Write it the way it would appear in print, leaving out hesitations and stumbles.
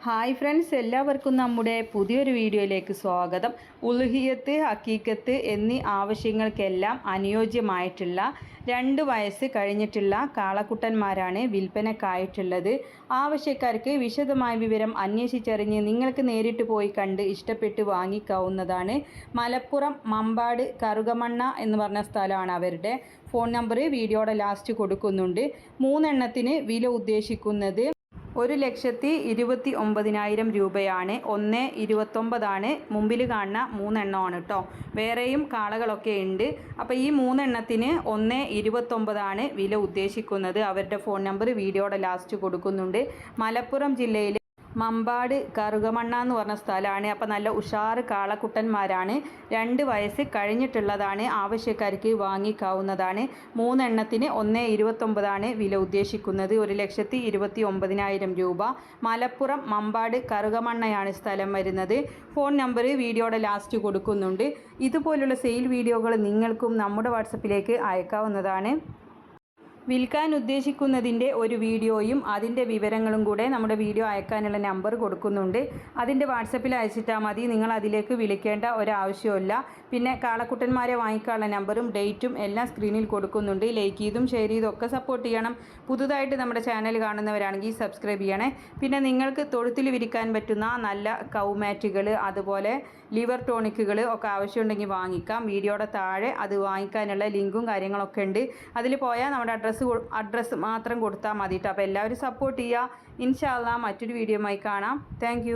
Hi friends, എല്ലാവർക്കും നമ്മുടെ പുതിയൊരു വീഡിയോയിലേക്ക് സ്വാഗതം. ഉളുഹിയത്ത്, ഹക്കീക്കത്ത് എന്നീ ആവശ്യങ്ങൾക്കെല്ലാം അനുയോജ്യമായിട്ടുള്ള 2 വയസ്സ് കഴിഞ്ഞിട്ടുള്ള കാളക്കുട്ടന്മാരാണ് വിൽപ്പനക്കായിട്ടുള്ളത്. ആവശ്യക്കാർക്ക് വിശദമായ വിവരം അന്വേഷിച്ചറിഞ്ഞ് നിങ്ങൾക്ക് നേരിട്ട് പോയി കണ്ട് ഇഷ്ടപ്പെട്ട് വാങ്ങിക്കാവുന്നതാണ്. മലപ്പുറം മമ്പാട് കറുകമണ്ണ എന്ന് പറഞ്ഞ സ്ഥലമാണ് അവരുടെ. ഫോൺ നമ്പർ വീഡിയോയുടെ ലാസ്റ്റ് കൊടുക്കുന്നുണ്ട്. 3 എണ്ണത്തിന് വില ഉദ്ദേശിക്കുന്നത് 1,29,000 രൂപയാണ്. 1,29 മുമ്പിൽ കാണുന്ന 3 എണ്ണമാണ് കേട്ടോ. വേറെയും കാളകളൊക്കെ ഉണ്ട്. അപ്പോൾ ഈ 3 എണ്ണത്തിന് 1,29 വില ഉദ്ദേശിക്കുന്നത്. അവരുടെ ഫോൺ നമ്പർ വീഡിയോയുടെ ലാസ്റ്റ് കൊടുക്കുന്നുണ്ട്. മലപ്പുറം ജില്ലയിൽ മമ്പാട് കറുകമണ്ണ എന്ന് പറഞ്ഞ സ്ഥലമാണ്. അപ്പോൾ നല്ല ഉഷാറ് കാളക്കുട്ടന്മാരാണ്. 2 വയസ്സ് കഴിഞ്ഞിട്ടുള്ളതാണ്. ആവശ്യക്കാർക്ക് വാങ്ങിക്കാവുന്നതാണ്. 3 എണ്ണത്തിന് 1,29 വില ഉദ്ദേശിക്കുന്നത്. 1,29,000 രൂപ. മലപ്പുറം മമ്പാട് കറുകമണ്ണയാണ് സ്ഥലം വരുന്നത്. ഫോൺ നമ്പർ വീഡിയോയുടെ ലാസ്റ്റ് കൊടുക്കുന്നുണ്ട്. ഇതുപോലുള്ള സെയിൽ വീഡിയോകൾ നിങ്ങൾക്കും നമ്മുടെ വാട്സപ്പിലേക്ക് അയക്കാവുന്നതാണ്. വിൽക്കാൻ ഉദ്ദേശിക്കുന്നതിൻ്റെ ഒരു വീഡിയോയും അതിൻ്റെ വിവരങ്ങളും കൂടെ നമ്മുടെ വീഡിയോ അയക്കാനുള്ള നമ്പർ കൊടുക്കുന്നുണ്ട്. അതിൻ്റെ വാട്സപ്പിൽ അയച്ചിട്ടാൽ മതി. നിങ്ങൾ അതിലേക്ക് വിളിക്കേണ്ട ഒരാവശ്യമില്ല. പിന്നെ കാളക്കുട്ടന്മാരെ വാങ്ങിക്കാനുള്ള നമ്പറും ഡേറ്റും എല്ലാം സ്ക്രീനിൽ കൊടുക്കുന്നുണ്ട്. ലൈക്ക് ചെയ്തും ഷെയർ ചെയ്തും ഒക്കെ സപ്പോർട്ട് ചെയ്യണം. പുതുതായിട്ട് നമ്മുടെ ചാനൽ കാണുന്നവരാണെങ്കിൽ സബ്സ്ക്രൈബ് ചെയ്യണേ. പിന്നെ നിങ്ങൾക്ക് തൊഴുത്തിൽ വിരിക്കാൻ പറ്റുന്ന നല്ല കൗമാറ്റുകൾ, അതുപോലെ ലിവർ ടോണിക്കുകൾ ഒക്കെ ആവശ്യമുണ്ടെങ്കിൽ വാങ്ങിക്കാം. വീഡിയോയുടെ താഴെ അത് വാങ്ങിക്കാനുള്ള ലിങ്കും കാര്യങ്ങളൊക്കെ ഉണ്ട്. അതിൽ പോയാൽ നമ്മുടെ അഡ്രസ്സ് മാത്രം കൊടുത്താൽ മതി കേട്ടോ. അപ്പോൾ എല്ലാവരും സപ്പോർട്ട് ചെയ്യുക. ഇൻഷാ അല്ലാഹ് മറ്റൊരു വീഡിയോയുമായി കാണാം. താങ്ക്